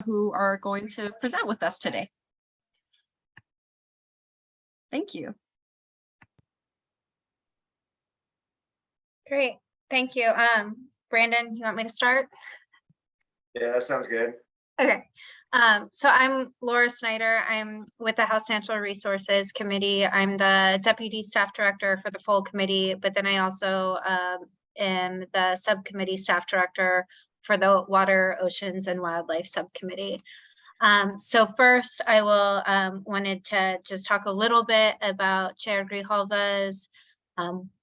who are going to present with us today. Thank you. Great, thank you. Brandon, you want me to start? Yeah, that sounds good. Okay. So I'm Laura Snyder. I'm with the House Natural Resources Committee. I'm the Deputy Staff Director for the full committee, but then I also am the Subcommittee Staff Director for the Water, Oceans, and Wildlife Subcommittee. So first, I will wanted to just talk a little bit about Chair Grijalva's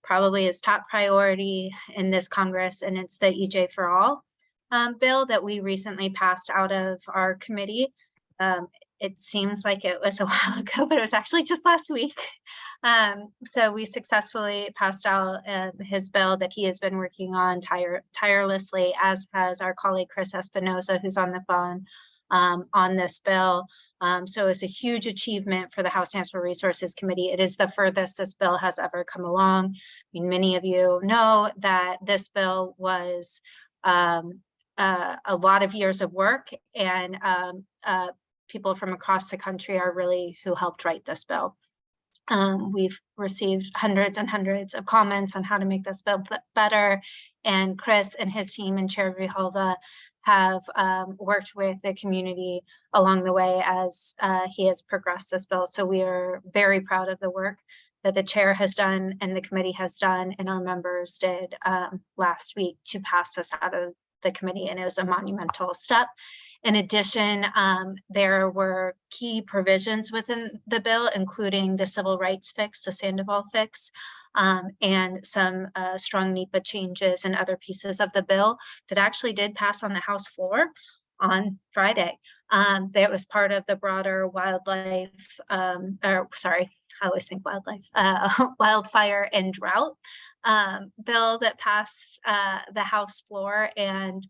probably his top priority in this Congress, and it's the EJ for All bill that we recently passed out of our committee. It seems like it was a while ago, but it was actually just last week. So we successfully passed out his bill that he has been working on tirelessly, as has our colleague Chris Espinosa, who's on the phone on this bill. So it's a huge achievement for the House Natural Resources Committee. It is the furthest this bill has ever come along. I mean, many of you know that this bill was a lot of years of work, and people from across the country are really who helped write this bill. We've received hundreds and hundreds of comments on how to make this bill better, and Chris and his team and Chair Grijalva have worked with the community along the way as he has progressed this bill. So we are very proud of the work that the chair has done and the committee has done and our members did last week to pass this out of the committee, and it was a monumental step. In addition, there were key provisions within the bill, including the civil rights fix, the Sandoval fix, and some strong NEPA changes and other pieces of the bill that actually did pass on the House floor on Friday. That was part of the broader wildlife, or sorry, I always think wildlife, wildfire and drought bill that passed the House floor, and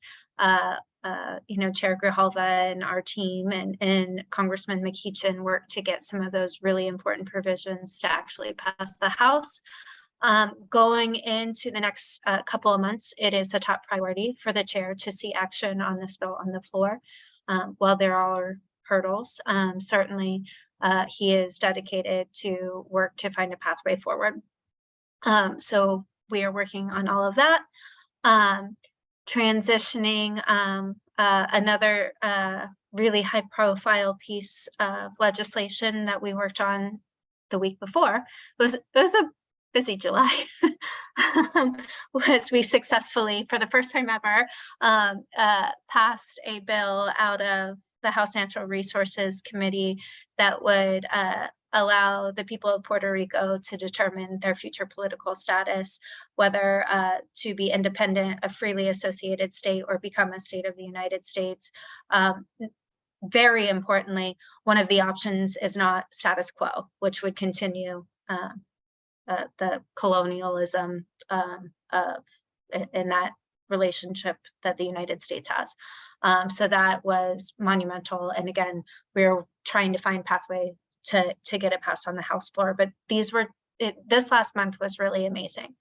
you know, Chair Grijalva and our team and Congressman McEachin worked to get some of those really important provisions to actually pass the House. Going into the next couple of months, it is a top priority for the chair to see action on this bill on the floor. While there are hurdles, certainly he is dedicated to work to find a pathway forward. So we are working on all of that. Transitioning another really high profile piece of legislation that we worked on the week before was a busy July. Was we successfully, for the first time ever, passed a bill out of the House Natural Resources Committee that would allow the people of Puerto Rico to determine their future political status, whether to be independent, a freely associated state, or become a state of the United States. Very importantly, one of the options is not status quo, which would continue the colonialism in that relationship that the United States has. So that was monumental. And again, we're trying to find pathway to get it passed on the House floor. But this last month was really amazing.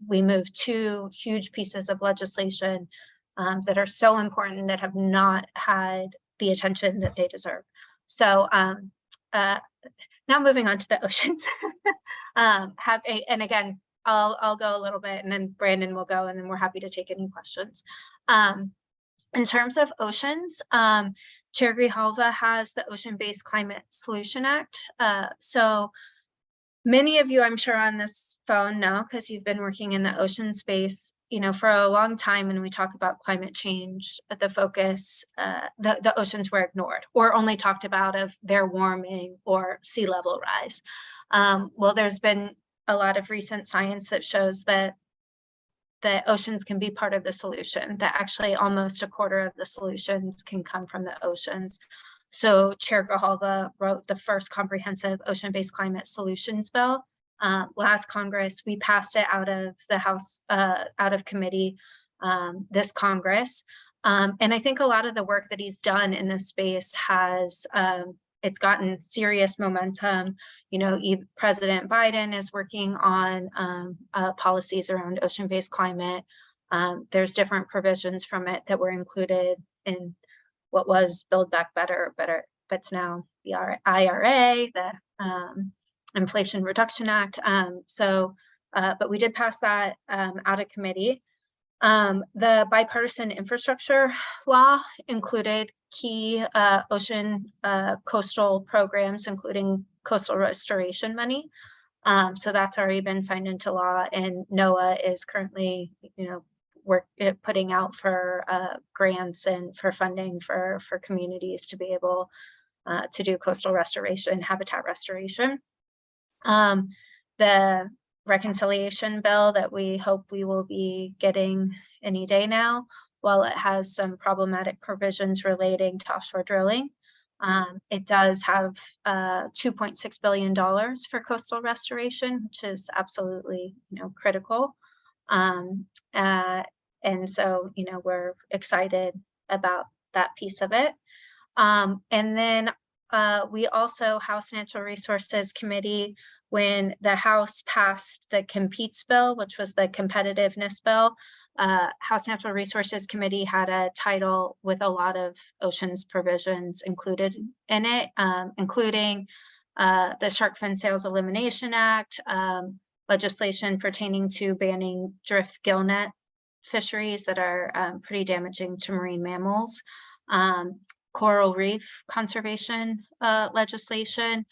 We moved two huge pieces of legislation that are so important that have not had the attention that they deserve. So now moving on to the oceans. And again, I'll go a little bit and then Brandon will go, and then we're happy to take any questions. In terms of oceans, Chair Grijalva has the Ocean-Based Climate Solution Act. So many of you, I'm sure, on this phone know, because you've been working in the ocean space, you know, for a long time. When we talk about climate change, the focus, the oceans were ignored or only talked about of their warming or sea level rise. Well, there's been a lot of recent science that shows that the oceans can be part of the solution, that actually almost a quarter of the solutions can come from the oceans. So Chair Grijalva wrote the first comprehensive ocean-based climate solutions bill. Last Congress, we passed it out of the House, out of committee this Congress. And I think a lot of the work that he's done in this space has, it's gotten serious momentum. You know, President Biden is working on policies around ocean-based climate. There's different provisions from it that were included in what was Build Back Better, but it's now the IRA, the Inflation Reduction Act. But we did pass that out of committee. The bipartisan infrastructure law included key ocean coastal programs, including coastal restoration money. So that's already been signed into law, and NOAA is currently, putting out for grants and for funding for communities to be able to do coastal restoration, habitat restoration. The reconciliation bill that we hope we will be getting any day now, while it has some problematic provisions relating to offshore drilling, it does have $2.6 billion for coastal restoration, which is absolutely, critical. And so, we're excited about that piece of it. And then we also, House Natural Resources Committee, when the House passed the Competes bill, which was the competitiveness bill, House Natural Resources Committee had a title with a lot of oceans provisions included in it, including the Shark Fin Sales Elimination Act, legislation pertaining to banning drift gillnet fisheries that are pretty damaging to marine mammals, coral reef conservation legislation,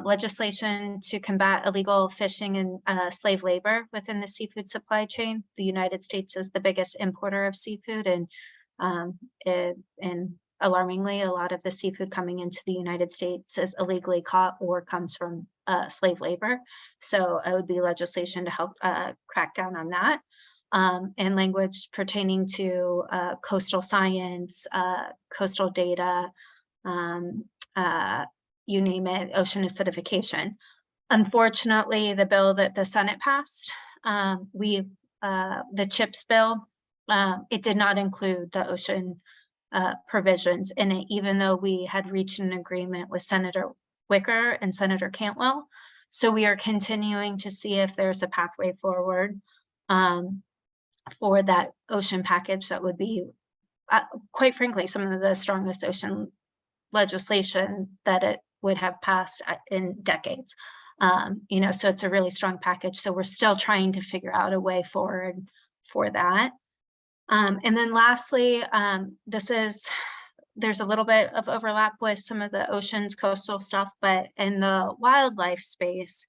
legislation to combat illegal fishing and slave labor within the seafood supply chain. The United States is the biggest importer of seafood, and alarmingly, a lot of the seafood coming into the United States is illegally caught or comes from slave labor. So it would be legislation to help crack down on that. And language pertaining to coastal science, coastal data, you name it, ocean acidification. Unfortunately, the bill that the Senate passed, the CHIPS bill, it did not include the ocean provisions in it, even though we had reached an agreement with Senator Wicker and Senator Cantwell. So we are continuing to see if there's a pathway forward for that ocean package that would be, quite frankly, some of the strongest ocean legislation that it would have passed in decades. So it's a really strong package. So we're still trying to figure out a way forward for that. And then lastly, there's a little bit of overlap with some of the oceans coastal stuff, but in the wildlife space,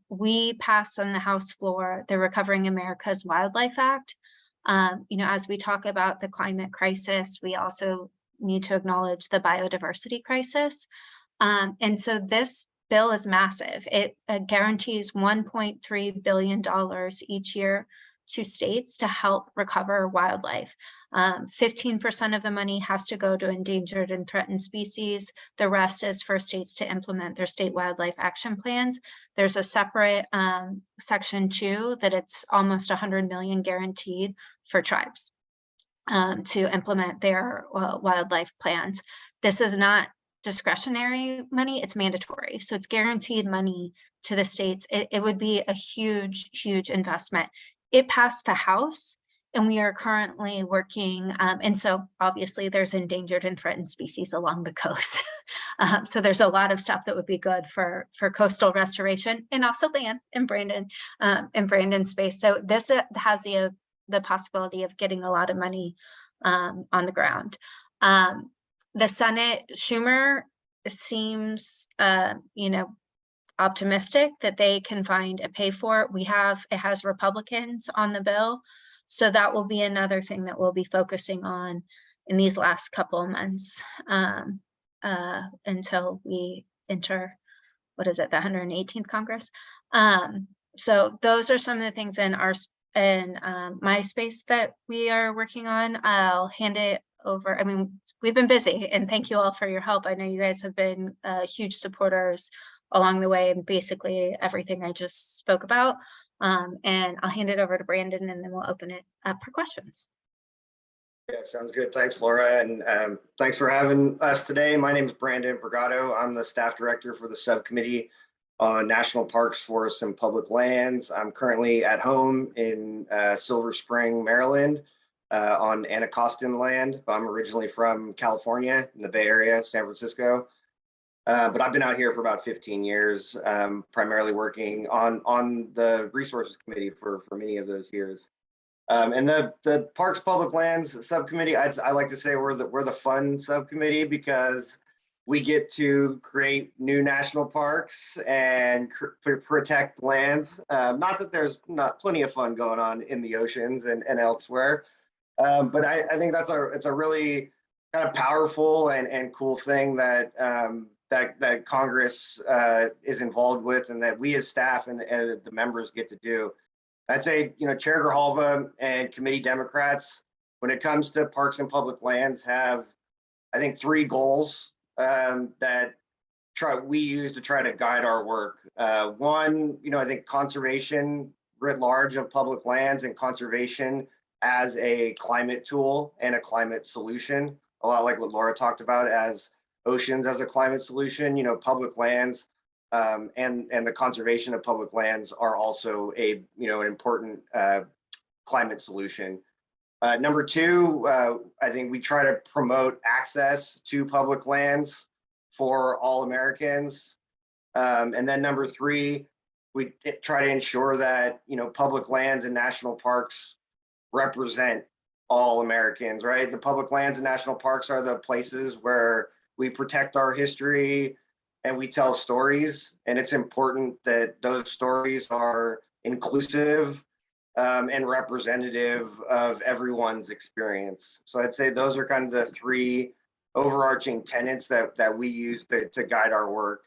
we passed on the House floor the Recovering America's Wildlife Act. As we talk about the climate crisis, we also need to acknowledge the biodiversity crisis. And so this bill is massive. It guarantees $1.3 billion each year to states to help recover wildlife. 15% of the money has to go to endangered and threatened species. The rest is for states to implement their state wildlife action plans. There's a separate section 2 that it's almost 100 million guaranteed for tribes to implement their wildlife plans. This is not discretionary money, it's mandatory. So it's guaranteed money to the states. It would be a huge, huge investment. It passed the House, and we are currently working, and so obviously there's endangered and threatened species along the coast. So there's a lot of stuff that would be good for coastal restoration, and also land in Brandon space. So this has the possibility of getting a lot of money on the ground. The Senate, Schumer seems, optimistic that they can find a pay for it. It has Republicans on the bill. So that will be another thing that we'll be focusing on in these last couple of months until we enter, the 118th Congress. So those are some of the things in my space that we are working on. I'll hand it over. We've been busy, and thank you all for your help. I know you guys have been huge supporters along the way, and basically everything I just spoke about. And I'll hand it over to Brandon, and then we'll open it up for questions. Yeah, sounds good. Thanks, Laura. And thanks for having us today. My name is Brandon Brigado. I'm the staff director for the subcommittee on national parks, forests, and public lands. I'm currently at home in Silver Spring, Maryland, on Anacostan land. I'm originally from California in the Bay Area, San Francisco. But I've been out here for about 15 years, primarily working on the resources committee for many of those years. And the Parks Public Lands subcommittee, I like to say we're the fun subcommittee because we get to create new national parks and protect lands. Not that there's not plenty of fun going on in the oceans and elsewhere, but I think it's a really kind of powerful and cool thing that that Congress is involved with, and that we as staff and the members get to do. I'd say, Chair Grijalva and committee Democrats, when it comes to parks and public lands, have, I think, 3 goals that we use to try to guide our work. One, I think conservation writ large of public lands and conservation as a climate tool and a climate solution, a lot like what Laura talked about as oceans as a climate solution. Public lands and the conservation of public lands are also an important climate solution. Number 2, I think we try to promote access to public lands for all Americans. And then number 3, we try to ensure that, public lands and national parks represent all Americans, right? The public lands and national parks are the places where we protect our history and we tell stories. And it's important that those stories are inclusive and representative of everyone's experience. So I'd say those are kind of the 3 overarching tenets that we use to guide our work.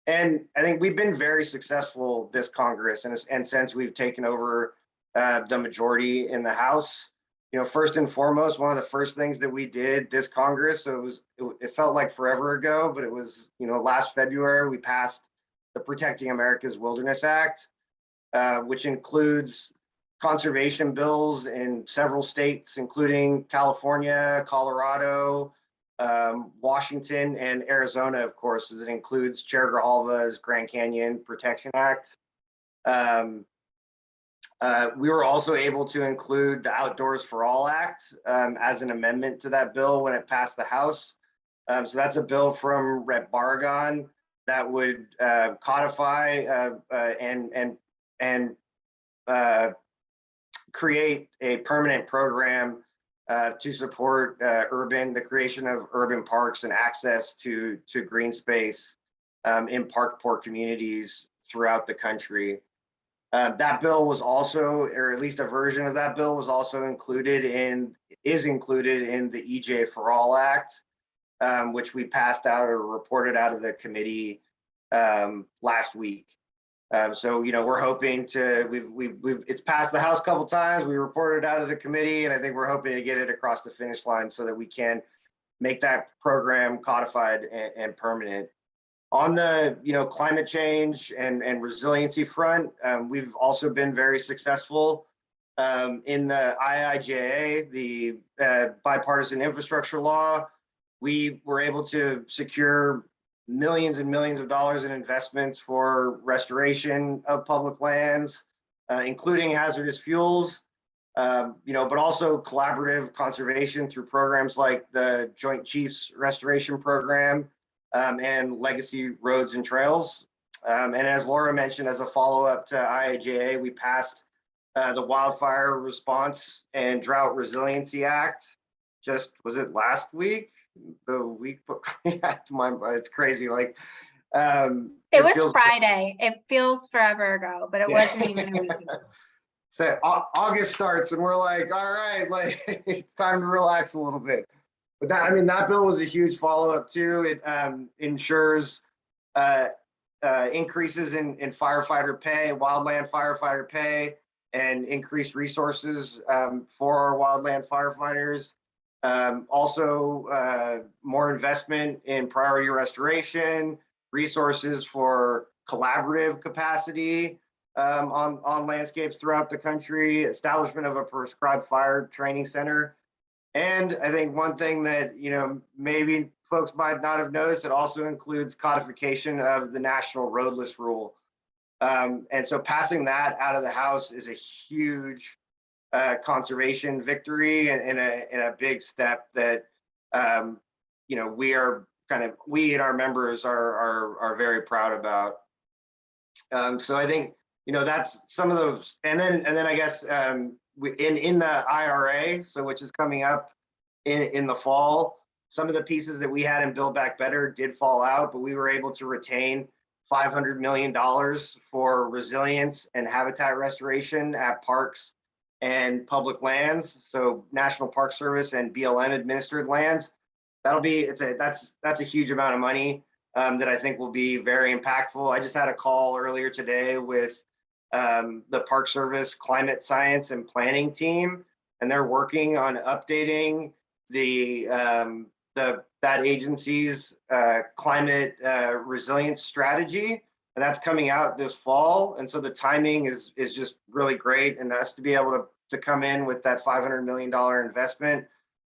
And I think we've been very successful this Congress, and since we've taken over the majority in the House. First and foremost, one of the first things that we did this Congress, so it felt like forever ago, but it was, last February, we passed the Protecting America's Wilderness Act, which includes conservation bills in several states, including California, Colorado, Washington, and Arizona, of course, as it includes Chair Grijalva's Grand Canyon Protection Act. We were also able to include the Outdoors for All Act as an amendment to that bill when it passed the House. So that's a bill from Rep. Barragan that would codify and create a permanent program to support the creation of urban parks and access to green space in park-poor communities throughout the country. That bill was also, or at least a version of that bill was also included in the EJ for All Act, which we passed out or reported out of the committee last week. So we're hoping to it's passed the House a couple times. We reported out of the committee, and I think we're hoping to get it across the finish line so that we can make that program codified and permanent. On the climate change and resiliency front, we've also been very successful in the IIJA, the bipartisan infrastructure law. We were able to secure millions and millions of dollars in investments for restoration of public lands, including hazardous fuels, but also collaborative conservation through programs like the Joint Chiefs Restoration Program and Legacy Roads and Trails. And as Laura mentioned, as a follow-up to IIJA, we passed the Wildfire Response and Drought Resiliency Act. Was it last week? The week, it's crazy. Like, it was Friday. It feels forever ago, but it wasn't even a week ago. So August starts and we're like, all right, like it's time to relax a little bit. But that bill was a huge follow-up too. It ensures increases in firefighter pay, wildland firefighter pay, and increased resources for our wildland firefighters. Also, more investment in priority restoration, resources for collaborative capacity on landscapes throughout the country, establishment of a prescribed fire training center. And I think one thing that, maybe folks might not have noticed, it also includes codification of the national roadless rule. And so passing that out of the House is a huge conservation victory and a big step that you know, we and our members are very proud about. So I think, you know, that's some of those, and then I guess in the IRA, so which is coming up in the fall, some of the pieces that we had in Build Back Better did fall out, but we were able to retain $500 million for resilience and habitat restoration at parks and public lands. So National Park Service and BLM administered lands. That'll be, that's a huge amount of money that I think will be very impactful. I just had a call earlier today with the Park Service climate science and planning team, and they're working on updating that agency's climate resilience strategy, and that's coming out this fall. And so the timing is just really great, and us to be able to come in with that $500 million investment,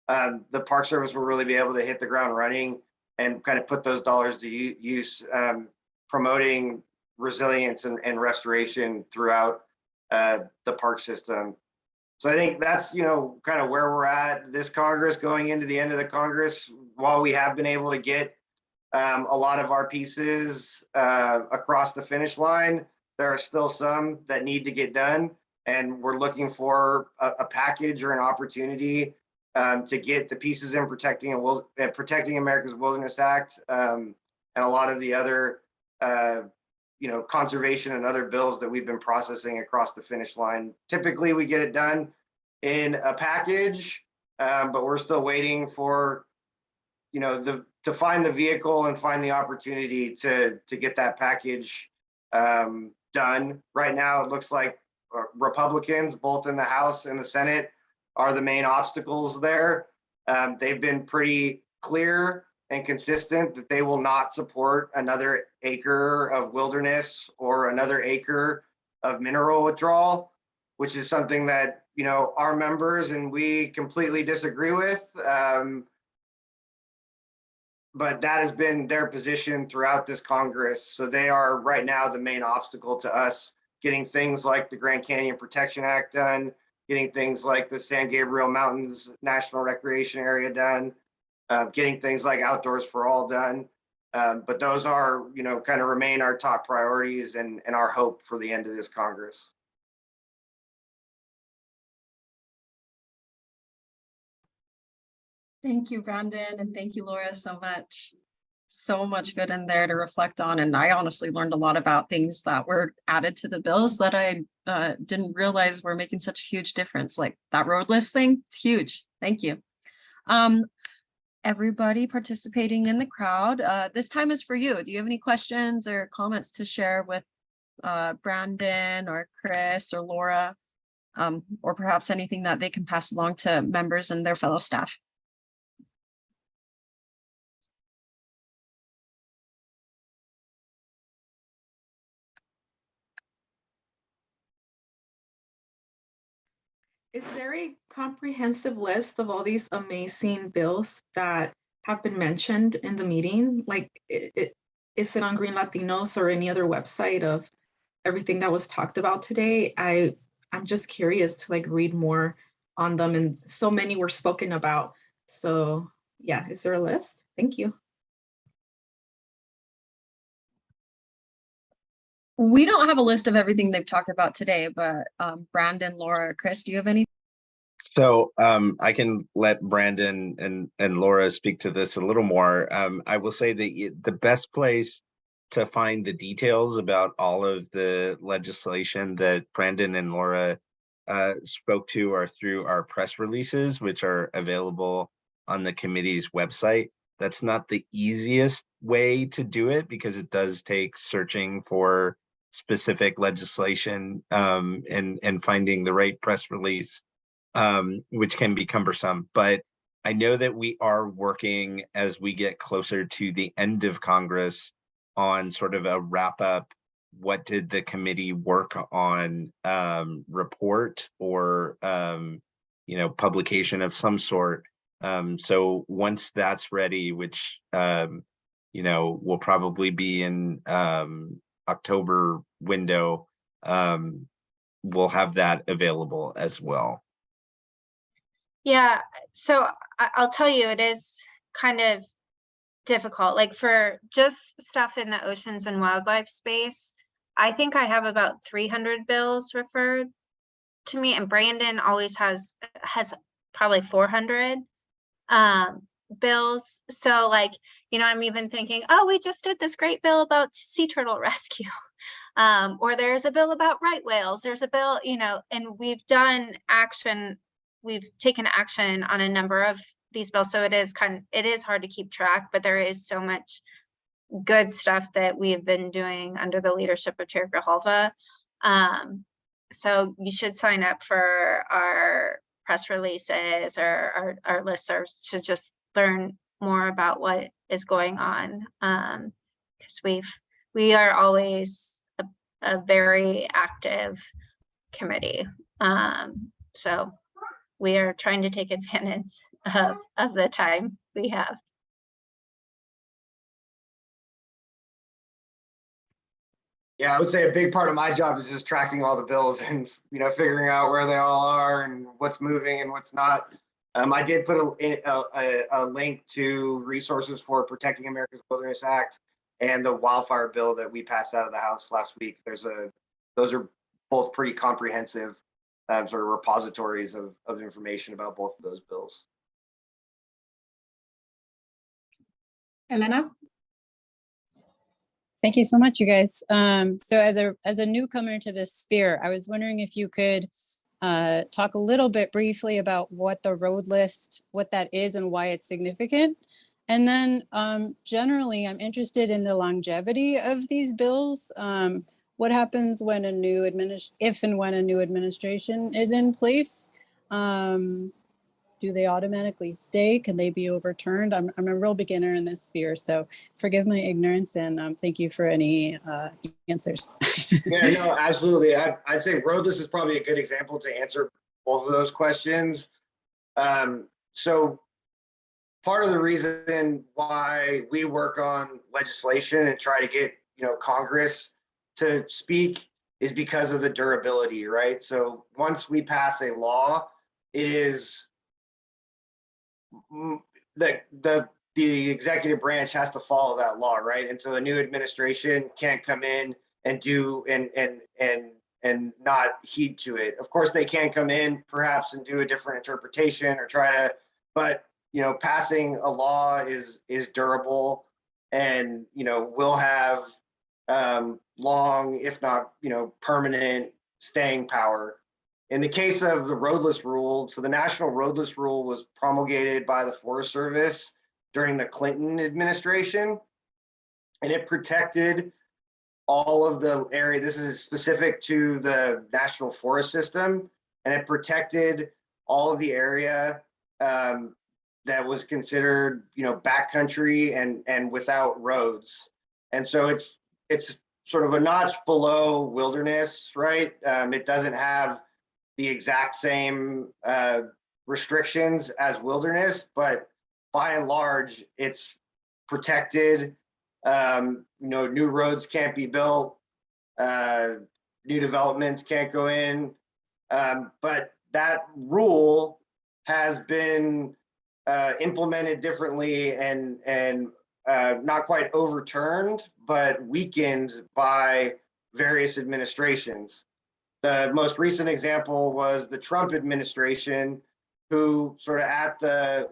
the Park Service will really be able to hit the ground running and kind of put those dollars to use, promoting resilience and restoration throughout the park system. So I think that's, you know, kind of where we're at this Congress, going into the end of the Congress. While we have been able to get a lot of our pieces across the finish line, there are still some that need to get done. And we're looking for a package or an opportunity to get the pieces in Protecting America's Wilderness Act and a lot of the other you know, conservation and other bills that we've been processing across the finish line. Typically we get it done in a package, but we're still waiting for, you know, to find the vehicle and find the opportunity to get that package done. Right now, it looks like Republicans, both in the House and the Senate, are the main obstacles there. They've been pretty clear and consistent that they will not support another acre of wilderness or another acre of mineral withdrawal, which is something that, you know, our members and we completely disagree with. But that has been their position throughout this Congress. So they are right now the main obstacle to us getting things like the Grand Canyon Protection Act done, getting things like the San Gabriel Mountains National Recreation Area done, getting things like Outdoors for All done. But those are, you know, kind of remain our top priorities and our hope for the end of this Congress. Thank you, Brandon, and thank you, Laura, so much. So much good in there to reflect on. And I honestly learned a lot about things that were added to the bills that I didn't realize were making such a huge difference. Like that road list thing, it's huge. Thank you. Everybody participating in the crowd, this time is for you. Do you have any questions or comments to share with Brandon or Chris or Laura, or perhaps anything that they can pass along to members and their fellow staff? Is there a comprehensive list of all these amazing bills that have been mentioned in the meeting? Like, is it on Green Latinos or any other website of everything that was talked about today? I'm just curious to like read more on them, and so many were spoken about. So yeah, is there a list? Thank you. We don't have a list of everything they've talked about today, but Brandon, Laura, Chris, do you have any? So I can let Brandon and Laura speak to this a little more. I will say that the best place to find the details about all of the legislation that Brandon and Laura spoke to are through our press releases, which are available on the committee's website. That's not the easiest way to do it because it does take searching for specific legislation and finding the right press release, which can be cumbersome. But I know that we are working as we get closer to the end of Congress on sort of a wrap up. What did the committee work on report or publication of some sort? So once that's ready, which will probably be in October window, we'll have that available as well. Yeah, so I'll tell you, it is kind of difficult, like for just stuff in the oceans and wildlife space. I think I have about 300 bills referred to me, and Brandon always has probably 400 bills. So like, I'm even thinking, oh, we just did this great bill about sea turtle rescue. Or there's a bill about right whales, there's a bill, and we've taken action on a number of these bills. So it is hard to keep track, but there is so much good stuff that we have been doing under the leadership of Chair Grijalva. So you should sign up for our press releases or our listservs to just learn more about what is going on. Because we are always a very active committee. So we are trying to take advantage of the time we have. Yeah, I would say a big part of my job is just tracking all the bills and, figuring out where they all are and what's moving and what's not. I did put a link to resources for Protecting America's Wilderness Act and the wildfire bill that we passed out of the House last week. Those are both pretty comprehensive sort of repositories of information about both of those bills. Elena? Thank you so much, you guys. So as a newcomer to this sphere, I was wondering if you could talk a little bit briefly about what the road list, what that is and why it's significant. And then generally, I'm interested in the longevity of these bills. What happens when if and when a new administration is in place? Do they automatically stay? Can they be overturned? I'm a real beginner in this sphere, so forgive my ignorance and thank you for any answers. Yeah, no, absolutely. I'd say roadless is probably a good example to answer both of those questions. So part of the reason why we work on legislation and try to get, Congress to speak is because of the durability, right? So once we pass a law, it is the executive branch has to follow that law, right? And so a new administration can't come in and do and not heed to it. Of course, they can come in perhaps and do a different interpretation or try to, but passing a law is durable and will have long, if not permanent staying power. In the case of the roadless rule, so the national roadless rule was promulgated by the Forest Service during the Clinton administration, and it protected all of the area. This is specific to the national forest system, and it protected all of the area that was considered, backcountry and without roads. And so it's sort of a notch below wilderness, right? It doesn't have the exact same restrictions as wilderness, but by and large, it's protected. New roads can't be built, new developments can't go in, but that rule has been implemented differently and not quite overturned, but weakened by various administrations. The most recent example was the Trump administration, who sort of at the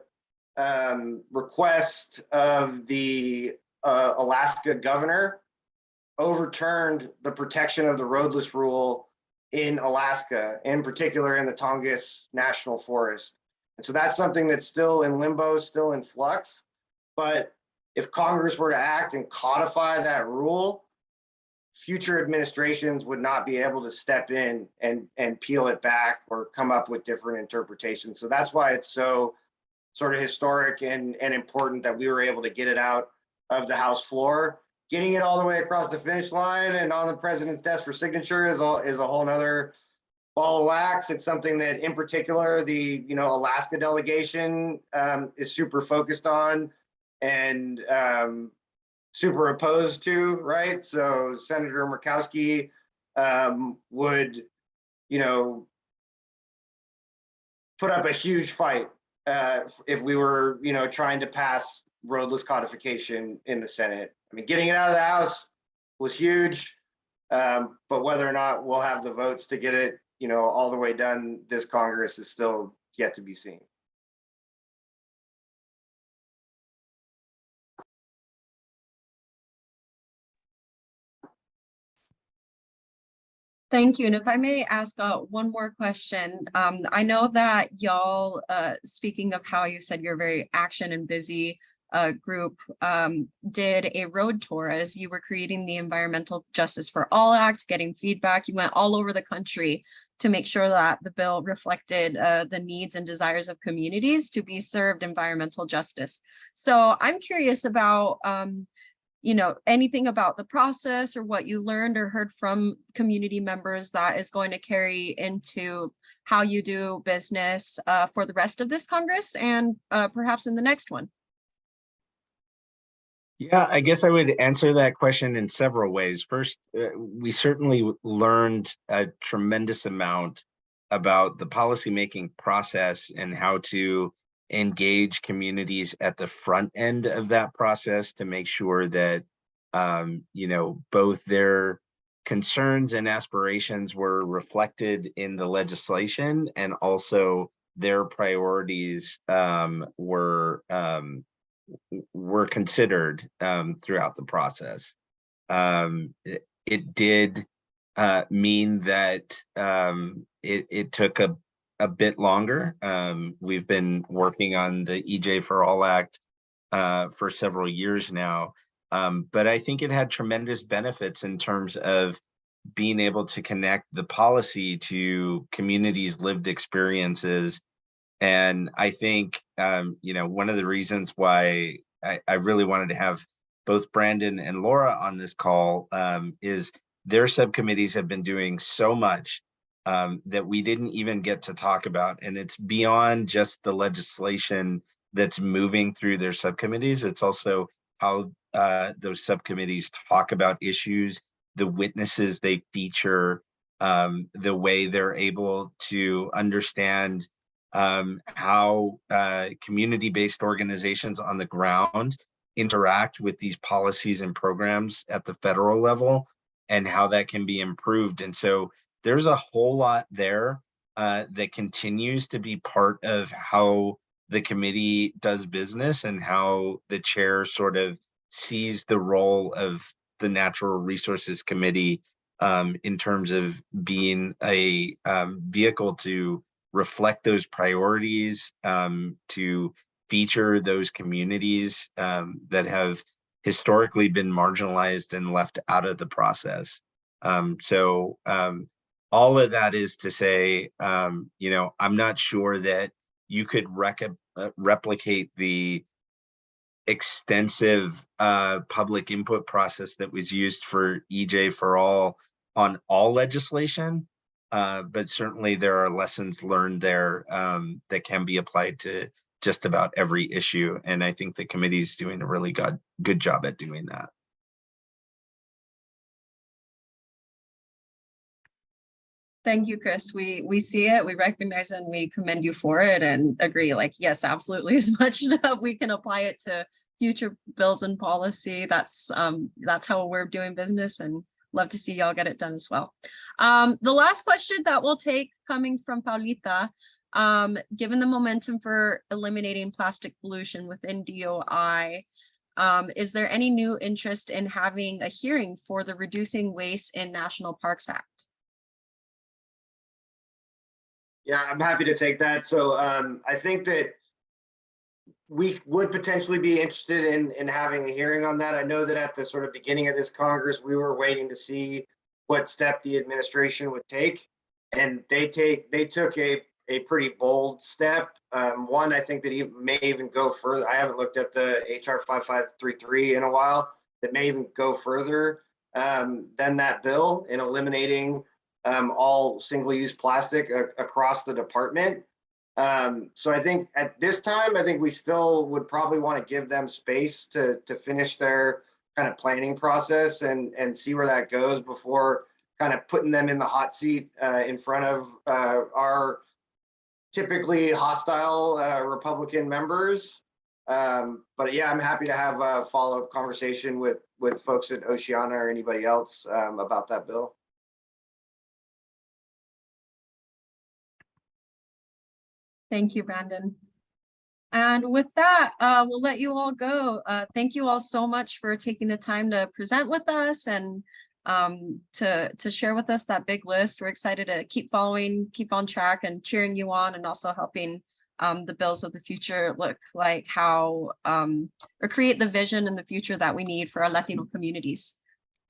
request of the Alaska governor overturned the protection of the roadless rule in Alaska, in particular in the Tongass National Forest. And so that's something that's still in limbo, still in flux. But if Congress were to act and codify that rule, future administrations would not be able to step in and peel it back or come up with different interpretations. So that's why it's so sort of historic and important that we were able to get it out of the House floor. Getting it all the way across the finish line and on the president's desk for signature is a whole nother ball of wax. It's something that in particular the Alaska delegation is super focused on and super opposed to, right? So Senator Murkowski would put up a huge fight if we were, trying to pass roadless codification in the Senate. I mean, getting it out of the House was huge, but whether or not we'll have the votes to get it, all the way done this Congress is still yet to be seen. Thank you. And if I may ask one more question, I know that y'all, speaking of how you said you're very action and busy group, did a road tour as you were creating the Environmental Justice for All Act, getting feedback. You went all over the country to make sure that the bill reflected the needs and desires of communities to be served environmental justice. So I'm curious about anything about the process or what you learned or heard from community members that is going to carry into how you do business for the rest of this Congress and perhaps in the next one. Yeah, I guess I would answer that question in several ways. First, we certainly learned a tremendous amount about the policymaking process and how to engage communities at the front end of that process to make sure that, both their concerns and aspirations were reflected in the legislation, and also their priorities were considered throughout the process. It did mean that it took a bit longer. We've been working on the EJ for All Act for several years now, but I think it had tremendous benefits in terms of being able to connect the policy to communities' lived experiences. And I think, one of the reasons why I really wanted to have both Brandon and Laura on this call is their subcommittees have been doing so much that we didn't even get to talk about. And it's beyond just the legislation that's moving through their subcommittees. It's also how those subcommittees talk about issues, the witnesses they feature, the way they're able to understand how community-based organizations on the ground interact with these policies and programs at the federal level, and how that can be improved. And so there's a whole lot there that continues to be part of how the committee does business and how the chair sort of sees the role of the Natural Resources Committee in terms of being a vehicle to reflect those priorities, to feature those communities that have historically been marginalized and left out of the process. So all of that is to say, I'm not sure that you could replicate the extensive public input process that was used for EJ for All on all legislation. But certainly there are lessons learned there that can be applied to just about every issue. And I think the committee is doing a really good job at doing that. Thank you, Chris. We see it, we recognize it, and we commend you for it and agree, like, yes, absolutely, as much as we can apply it to future bills and policy, that's how we're doing business, and love to see y'all get it done as well. The last question that we'll take, coming from Paulita, given the momentum for eliminating plastic pollution within DOI, is there any new interest in having a hearing for the Reducing Waste in National Parks Act? Yeah, I'm happy to take that. So I think that we would potentially be interested in having a hearing on that. I know that at the sort of beginning of this Congress, we were waiting to see what step the administration would take. And they took a pretty bold step. One, I think that he may even go further. I haven't looked at the HR 5533 in a while. That may even go further than that bill in eliminating all single-use plastic across the department. So I think at this time, I think we still would probably want to give them space to finish their kind of planning process and see where that goes before kind of putting them in the hot seat in front of our typically hostile Republican members. But yeah, I'm happy to have a follow-up conversation with folks at Oceana or anybody else about that bill. Thank you, Brandon. And with that, we'll let you all go. Thank you all so much for taking the time to present with us and to share with us that big list. We're excited to keep following, keep on track and cheering you on, and also helping the bills of the future look like how or create the vision in the future that we need for our Latino communities.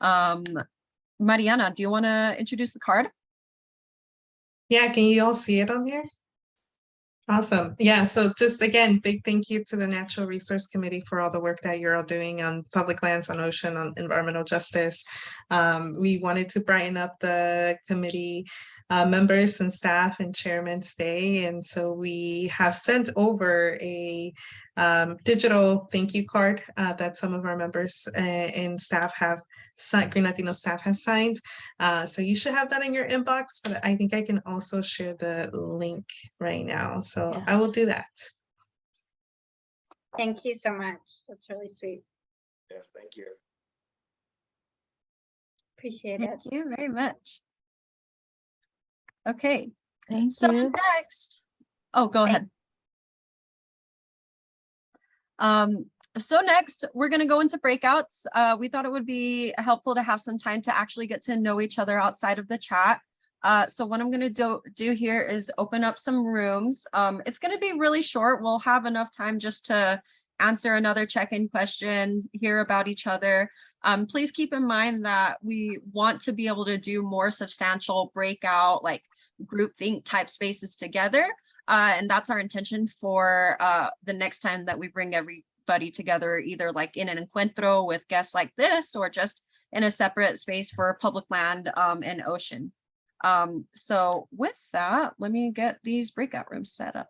Mariana, do you want to introduce the card? Yeah, can you all see it on here? Awesome. Yeah, so just again, big thank you to the Natural Resource Committee for all the work that you're all doing on public lands, on ocean, on environmental justice. We wanted to brighten up the committee members and staff and chairman's day. And so we have sent over a digital thank you card that some of our members and staff have signed, Green Latino staff has signed. So you should have that in your inbox, but I think I can also share the link right now. So Yeah. I will do that. Thank you so much. That's really sweet. Yes, thank you. Appreciate it. Thank you very much. Okay, Thank so you. next, oh, go ahead. So next we're going to go into breakouts. We thought it would be helpful to have some time to actually get to know each other outside of the chat. So what I'm going to do here is open up some rooms. It's going to be really short. We'll have enough time just to answer another check-in question, hear about each other. Please keep in mind that we want to be able to do more substantial breakout, like group think type spaces together. And that's our intention for the next time that we bring everybody together, either like in an Encuentro with guests like this, or just in a separate space for public land and ocean. So with that, let me get these breakout rooms set up.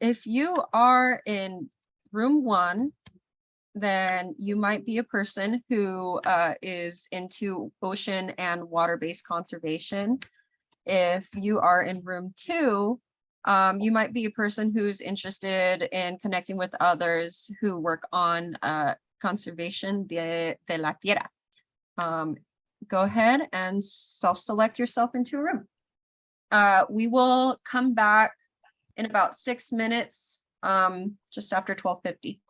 If you are in room 1, then you might be a person who is into ocean and water-based conservation. If you are in room 2, you might be a person who's interested in connecting with others who work on conservation de la tierra. Go ahead and self-select yourself into a room. We will come back in about 6 minutes, just after 12:50.